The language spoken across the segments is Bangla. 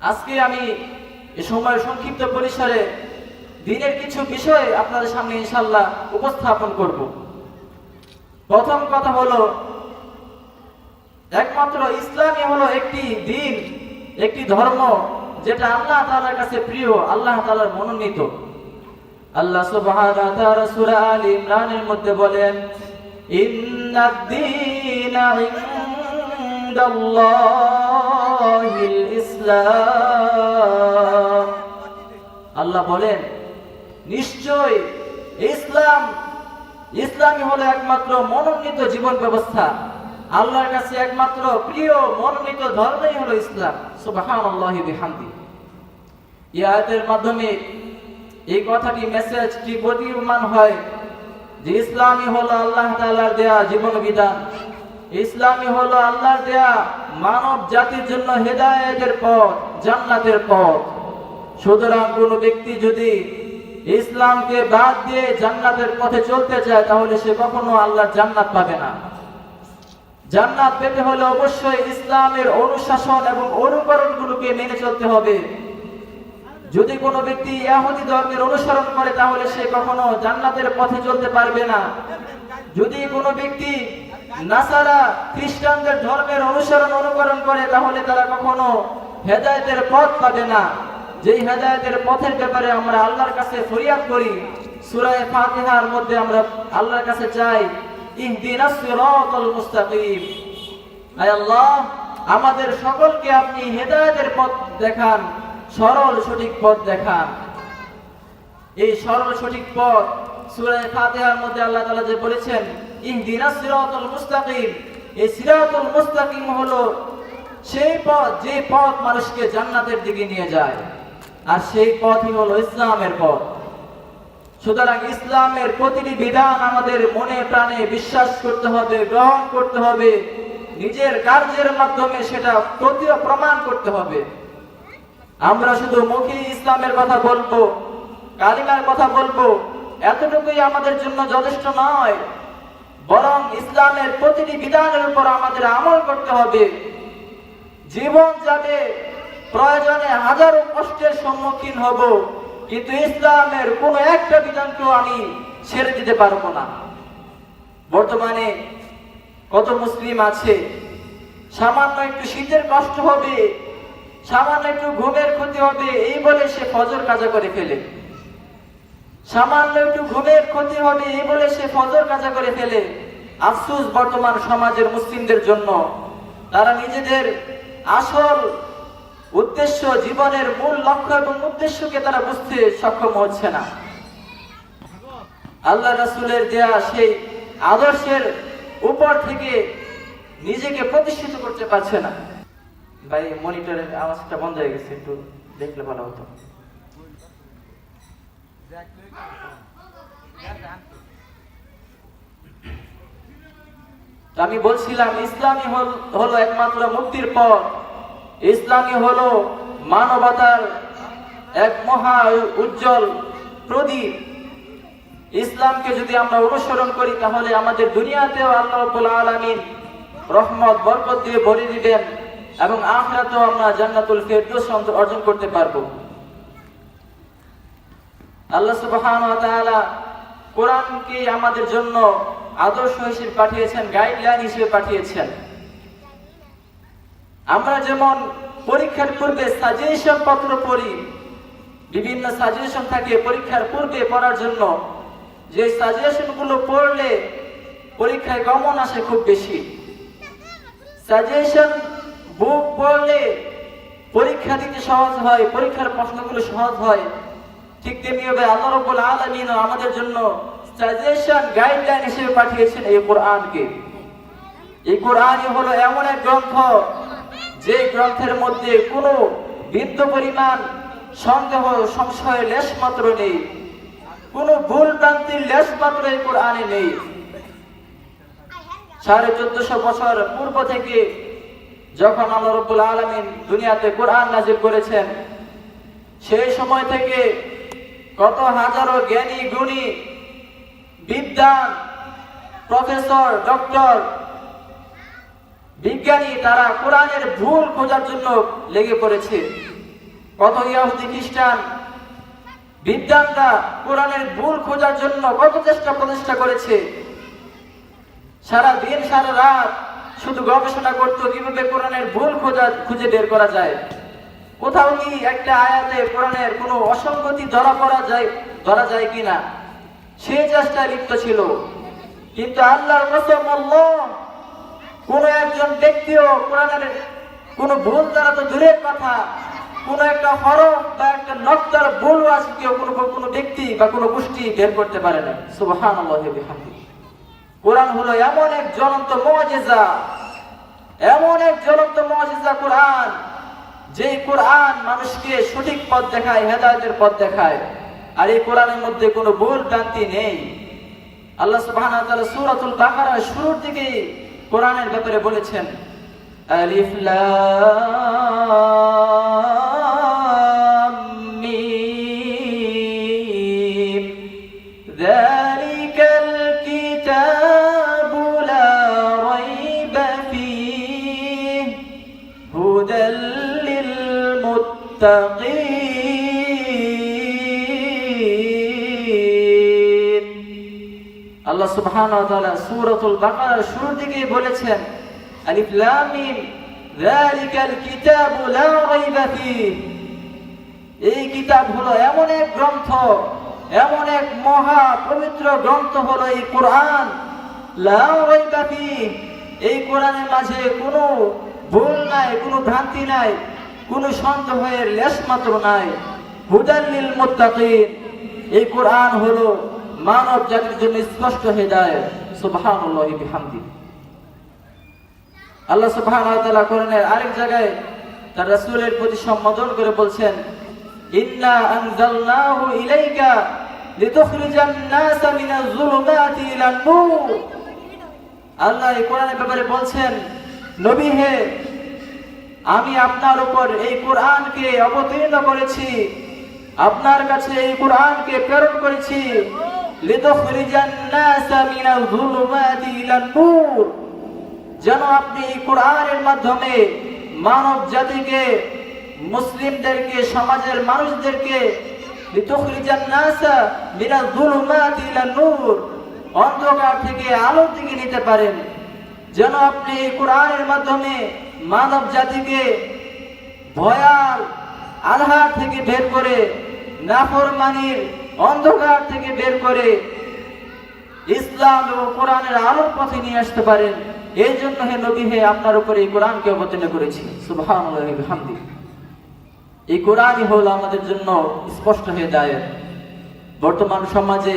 আজকে আমি এ সময় সংক্ষিপ্ত পরিসরে দিনের কিছু বিষয় আপনাদের সামনে ইনশাআল্লাহ উপস্থাপন করব। প্রথম কথা হলো, একমাত্র ইসলামই হলো একটি দিন, একটি ধর্ম যেটা আল্লাহ তাআলার কাছে প্রিয়, আল্লাহ তাআলার মনোনীত। আল্লাহ সুবহানাহু ওয়া তাআলা সূরা আলে ইমরানের মধ্যে বলেন, ইন্নাদ-দীনা ইনদাল্লাহিল ইসলাম। আল্লাহ বলেন, নিশ্চয় ইসলামই হলো একমাত্র মনোনীত জীবন ব্যবস্থা। আল্লাহর কাছে একমাত্র প্রিয় মনোনীত ধর্মই হলো ইসলাম। সুবহানাল্লাহি বিহামদি। এই আয়াতের মাধ্যমে এই কথাটি মেসেজটি প্রতীয়মান হয় যে ইসলামই হলো আল্লাহ তাআলার দেয়া জীবন বিধান, ইসলামই হলো আল্লাহর দেয়া মানব জাতির জন্য হেদায়েতের পথ, জান্নাতের পথ। সুতরাং কোনো ব্যক্তি যদি ইসলামকে বাদ দিয়ে জান্নাতের পথে চলতে চায় তাহলে সে কখনো আল্লাহর জান্নাত পাবে না। জান্নাত পেতে হলে অবশ্যই ইসলামের অনুশাসন এবং অনুকরণগুলোকে মেনে চলতে হবে। যদি কোনো ব্যক্তি ইহুদি ধর্মের অনুসরণ করে তাহলে সে কখনো জান্নাতের পথে চলতে পারবে না। যদি কোনো ব্যক্তি নাসারা খ্রিস্টানদের ধর্মের অনুকরণ করে তাহলে তারা কখনো হেদায়েতের পথ পাবে না। যেই হেদায়েতের পথের ব্যাপারে আমরা আল্লাহর কাছে ফরিয়াদ করি, সূরা ফাতিহার মধ্যে আমরা আল্লাহর কাছে চাই, ইহদিনাস সিরাতাল মুস্তাকিম। আয় আল্লাহ, আমাদের সকলকে আপনি হেদায়েতের পথ দেখান, সরল সঠিক পথ দেখান। এই সরল সঠিক পথ সূরা ফাতিহার মধ্যে আল্লাহ তাআলা যে বলেছেন, ইহদিনাস সিরাতাল মুস্তাকিম, এই সিরাতুল মুস্তাকিম হলো সেই পথ যে পথ মানুষকে জান্নাতের দিকে নিয়ে যায়, আর সেই পথই হলো ইসলামের পথ। সুতরাং ইসলামের প্রতিটি বিধান আমাদের মনে প্রাণে বিশ্বাস করতে হবে, গ্রহণ করতে হবে, নিজের কার্যের মাধ্যমে সেটা প্রমাণ করতে হবে। আমরা শুধু মুখে ইসলামের কথা বলবো, কালিমার কথা বলবো, এতটুকুই আমাদের জন্য যথেষ্ট নয়, বরং ইসলামের প্রতিটি বিধানের উপর আমাদের আমল করতে হবে। জীবন যাবে, প্রয়োজনে হাজারো কষ্টের সম্মুখীন হব, কিন্তু ইসলামের কোনো একটা বিধানকেও আমি ছেড়ে দিতে পারবো না। বর্তমানে কত মুসলিম আছে, সামান্য একটু শীতের কষ্ট হবে, সামান্য একটু ঘুমের ক্ষতি হবে এই বলে সে ফজর কাজা করে ফেলে, সামান্য একটু ঘুমের ক্ষতি হবে এই বলে সে ফজর কাজা করে ফেলে। আফসোস বর্তমান সমাজের মুসলিমদের জন্য, তারা নিজেদের আসল উদ্দেশ্য, জীবনের মূল লক্ষ্য এবং উদ্দেশ্যকে তারা বুঝতে সক্ষম হচ্ছে না। আল্লাহ রাসূলের দেয়া সেই আদর্শের উপর থেকে নিজেকে প্রতিষ্ঠিত করতে পারছে না। ভাই, মনিটরের আওয়াজটা বন্ধ হয়ে গেছে, একটু দেখলে ভালো হতো। আমি বলছিলাম, ইসলামই হলো একমাত্র মুক্তির পথ, ইসলামই হলো মানবতার এক মহা উজ্জ্বল প্রদীপ। ইসলামকে যদি আমরা অনুসরণ করি তাহলে আমাদের দুনিয়াতেও আল্লাহ রাব্বুল আলামিন রহমত বরকত দিয়ে ভরে দিবেন এবং আখিরাতেও আমরা জান্নাতুল ফেরদৌস অর্জন করতে পারবো। আল্লাহ সুবহানাহু ওয়া তাআলা কোরআনকে আমাদের জন্য আদর্শ হিসেবে পাঠিয়েছেন, গাইডলাইন হিসেবে পাঠিয়েছেন। আমরা যেমন পরীক্ষার পূর্বে সাজেশন পত্র পড়ি, বিভিন্ন সাজেশন থাকে পরীক্ষার পূর্বে পড়ার জন্য, যে সাজেশন গুলো পড়লে পরীক্ষায় কমন আসে খুব বেশি। সাজেশন বুক পড়লে পরীক্ষা দিতে সহজ হয়, পরীক্ষার প্রশ্নগুলো সহজ হয়। ঠিক তেমনিভাবে আল্লাহ রাব্বুল আলামিন আমাদের জন্য সাজেশন, গাইডলাইন হিসেবে পাঠিয়েছেন এই কোরআনকে। এই কোরআনই হলো এমন এক গ্রন্থ যে গ্রন্থের মধ্যে কোনো বিন্দু পরিমাণ সন্দেহ, সংশয় লেশ মাত্র নেই, কোনো ভুল ভ্রান্তির লেশ মাত্র এই কোরআনে নেই। 1450 বছর পূর্ব থেকে যখন আল্লাহ রাব্বুল আলামিন দুনিয়াতে কোরআন নাযিল করেছেন, সেই সময় থেকে কত হাজারো জ্ঞানী গুণী, বিদ্বান, প্রফেসর, ডক্টর, বিজ্ঞানী তারা কোরআনের ভুল খোঁজার জন্য লেগে পড়েছে। কত ইহুদি খ্রিস্টান বিদ্বানরা কোরআনের ভুল খোঁজার জন্য কত প্রচেষ্টা করেছে। সারা দিন সারা রাত শুধু গবেষণা করতো কিভাবে কোরআনের ভুল খুঁজে বের করা যায়, কোথাও কি একটা আয়াতে কোরআনের কোনো অসঙ্গতি ধরা যায় কিনা, সেই চেষ্টায় লিপ্ত ছিল। কিন্তু আল্লাহর কসম, কোন একজন ব্যক্তিও কোরআনের কোন ভুল দ্বারা তো দূরের কথা, কোন একটা হরফ বা একটা নক্তার ভুল আছে কেউ কোনো ব্যক্তি বা কোনো গোষ্ঠী বের করতে পারে না। সুবহানাল্লাহি ওয়া বিহামদিহি। কোরআন হলো এমন এক জ্বলন্ত মুজিজা কোরআন, যেই কোরআন মানুষকে সঠিক পথ দেখায়, হেদায়েতের পথ দেখায়। আর এই কোরআনের মধ্যে কোনো ভুল ভ্রান্তি নেই। আল্লাহ সুবহানাহু ওয়া তাআলা সূরাতুল বাকারার শুরুর দিকে কোরআনের ব্যাপারে বলেছেন, আলিফ লাম মিম যালিকাল কিতাবু লা রাইবা ফীহি হুদাল লিল মুত্তাকিন। আল্লাহ সুবহানাহু ওয়া তাআলা সূরাতুল বাকারার শুরুর দিকে বলেছেন, আলিফ লাম মিম যালিকাল কিতাবু লা রাইবা ফীহি। এই কিতাব হলো এমন এক গ্রন্থ, এমন এক মহা পবিত্র গ্রন্থ হলো এই কোরআন। লা রাইবা ফীহি, এই কোরআনের মাঝে কোনো ভুল নাই, কোনো ভ্রান্তি নাই, কোনো সন্দেহের লেশ মাত্র নাই। হুদাল লিল মুত্তাকিন, এই কোরআন হলো মানব জাতির জন্য স্পষ্ট হিদায়াত। সুবহানাল্লাহি ওয়া বিহামদিহি। আল্লাহ সুবহানাহু ওয়া তাআলা কোরআনের আরেক জায়গায় তার রাসূলের প্রতি সম্বোধন করে বলছেন, ইন্না আনজালনাহু ইলাইকা লিতুখরিজান নাসা মিনাজ যুলুমাতি ইলান নূর। আল্লাহ এই কোরআনের ব্যাপারে বলছেন, নবী হে, আমি আপনার উপর এই কোরআনকে অবতীর্ণ করেছি, আপনার কাছে এই কোরআনকে প্রেরণ করেছি, লিতুখরিজান নাসা মিনাজ যুলুমাতি ইলান নূর, যেন আপনি এই কোরআনের মাধ্যমে মানব জাতিকে, মুসলিমদেরকে, সমাজের মানুষদেরকে লিতুখরিজান নাসা মিনাজ যুলুমাতি ইলান নূর, অন্ধকার থেকে আলোর দিকে নিতে পারেন। যেন আপনি এই কোরআনের মাধ্যমে মানব জাতিকে ভয়াল আধার থেকে বের করে, নাফরমানির অন্ধকার থেকে বের করে ইসলাম এবং কোরআনের আলোর পথে নিয়ে আসতে পারেন। এই জন্য হে নবী হে, আপনার উপরে এই কোরআনকে অবতীর্ণ করেছি। সুবহানাল্লাহি ওয়া বিহামদিহি। এই কোরআনই হলো আমাদের জন্য স্পষ্ট হিদায়াত। বর্তমান সমাজে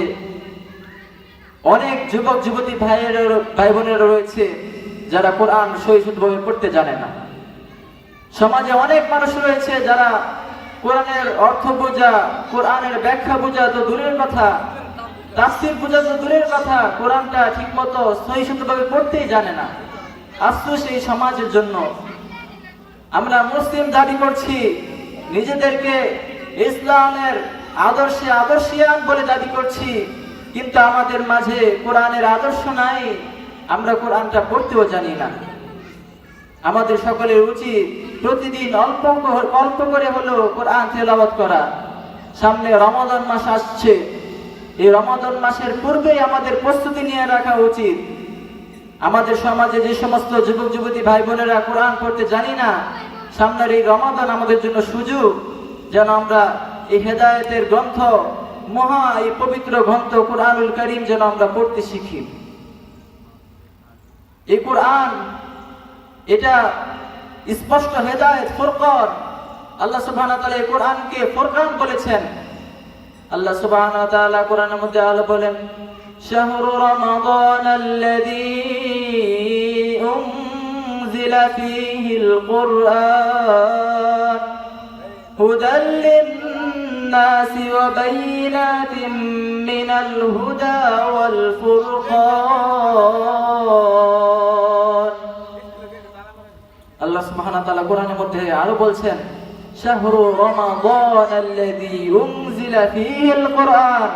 অনেক যুবক যুবতী ভাই বোনেরা রয়েছে যারা কোরআন সহিষ্ণুভাবে পড়তে জানে না। সমাজে অনেক মানুষ রয়েছে যারা কোরআনের অর্থ বোঝা, কোরআনের ব্যাখ্যা বোঝা তো দূরের কথা, তাফসীর বোঝা তো দূরের কথা, কোরআনটা ঠিকমতো সহিষ্ণুভাবে পড়তেই জানে না। আফসোস এই সমাজের জন্য। আমরা মুসলিম দাবি করছি, নিজেদেরকে ইসলামের আদর্শিয়ান বলে দাবি করছি, কিন্তু আমাদের মাঝে কোরআনের আদর্শ নাই, আমরা কোরআনটা পড়তেও জানি না। আমাদের সকলের উচিত প্রতিদিন অল্প করে হলেও কোরআন তেলাওয়াত করা। সামনে রমাদান মাস আসছে, এই রমাদান মাসের পূর্বেই আমাদের প্রস্তুতি নিয়ে রাখা উচিত। আমাদের সমাজে যে সমস্ত যুবক যুবতী ভাই বোনেরা কোরআন পড়তে জানি না, সামনের এই রমাদান আমাদের জন্য সুযোগ, যেন আমরা এই হেদায়েতের গ্রন্থ, মহা এই পবিত্র গ্রন্থ কোরআনুল কারীম যেন আমরা পড়তে শিখি। এই কোরআন এটা স্পষ্ট হেদায়েত, ফুরকান। আল্লাহ সুবহানাহু ওয়া তাআলা এই কোরআনকে ফুরকান বলেছেন। আল্লাহ সুবহানাহু ওয়া তাআলা কোরআনের মধ্যে আলো বলেন, শাহরু রমাদানাল্লাযী উনজিলা ফীহিল কুরআন হুদাল লিন-নাসি ওয়া বাইয়িনাতিন মিনাল হুদা ওয়াল ফুরকান। আল্লাহ সুবহানাহু ওয়া তাআলা কোরআনের মধ্যে আরো বলছেন, শাহরু রমাদানাল্লাযী উনজিলা ফীহিল কুরআন।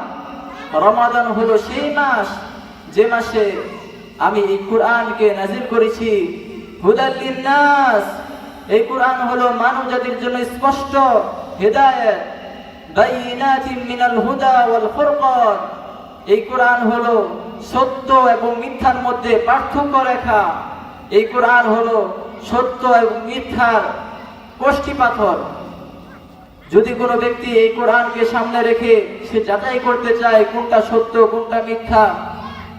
রমাদান হলো সেই মাস যে মাসে আমি এই কোরআনকে নাযিল করেছি। হুদাল লিন-নাস, এই কোরআন হলো মানব জাতির জন্য স্পষ্ট হেদায়েত, বাইয়িনাতিন মিনাল হুদা ওয়াল ফুরকান। এই কোরআন হলো সত্য এবং মিথ্যার মধ্যে পার্থক্য রেখা। এই কোরআন হলো সত্য এবং মিথ্যার কষ্টি পাথর। যদি কোনো ব্যক্তি এই কোরআনকে সামনে রেখে সে যাচাই করতে চায় কোনটা সত্য, কোনটা মিথ্যা,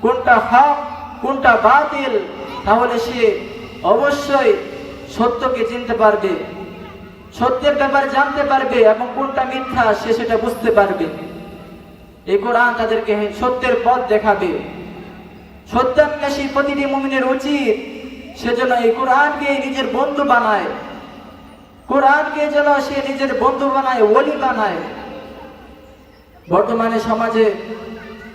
কোনটা হক, কোনটা বাতিল, তাহলে সে অবশ্যই সত্যকে চিনতে পারবে, সত্যের ব্যাপারে জানতে পারবে এবং কোনটা মিথ্যা সে সেটা বুঝতে পারবে। এই কোরআন তাদেরকে সত্যের পথ দেখাবে। সত্যান্বেষী প্রতিটি মুমিনের উচিত সেজন্য এই কোরআনকে নিজের বন্ধু বানায়, কোরআনকে যেন সে নিজের বন্ধু বানায়, ওলি বানায়। বর্তমানে সমাজে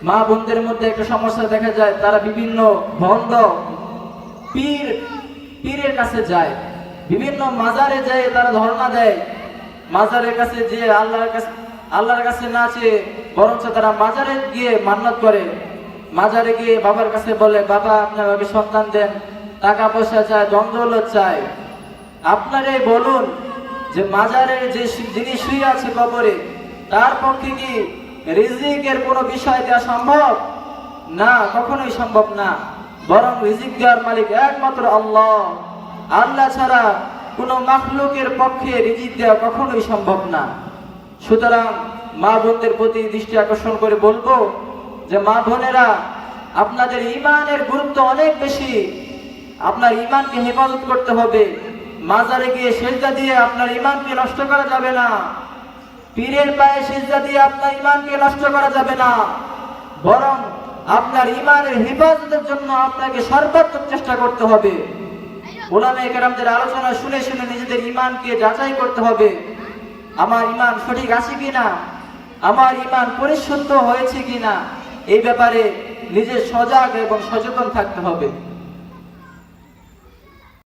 মা বোনদের মধ্যে একটা সমস্যা দেখা যায়, তারা বিভিন্ন ভণ্ড পীরের কাছে যায়, বিভিন্ন মাজারে যায়, তারা ধর্ণা দেয়। মাজারের কাছে যে আল্লাহর কাছে না চেয়ে বরঞ্চ তারা মাজারে গিয়ে মান্নত করে। মাজারে গিয়ে বাবার কাছে বলে, বাবা আপনি আমাকে সন্তান দেন, টাকা পয়সা চায়, দ্বন্দ্ব চায়। আপনারাই বলুন যে মাজারের যে যিনি শুয়ে আছে কবরে, তার পক্ষে কি রিজিকের কোনো বিষয় দেওয়া সম্ভব? না, কখনোই সম্ভব না। বরং রিজিক দেওয়ার মালিক একমাত্র আল্লাহ। আল্লাহ ছাড়া কোনো মাখলুকের পক্ষে রিজিক দেওয়া কখনোই সম্ভব না। সুতরাং মা বোনদের প্রতি দৃষ্টি আকর্ষণ করে বলবো যে মা বোনেরা, আপনাদের ঈমানের গুরুত্ব অনেক বেশি। আপনার ঈমানকে হেফাজত করতে হবে। মাজারে গিয়ে সেজদা দিয়ে আপনার ঈমানকে নষ্ট করা যাবে না। পীরের পায়ে সেজদা দিয়ে আপনার ঈমানকে নষ্ট করা যাবে না। বরং আপনার ঈমানের হেফাজতের জন্য আপনাকে সর্বাত্মক চেষ্টা করতে হবে। উলামায়ে কেরামদের আলোচনা শুনে শুনে নিজেদের ঈমানকে যাচাই করতে হবে। আমার ঈমান সঠিক আছে কিনা, আমার ঈমান পরিশুদ্ধ হয়েছে কিনা, এই ব্যাপারে নিজে সজাগ এবং সচেতন থাকতে হবে।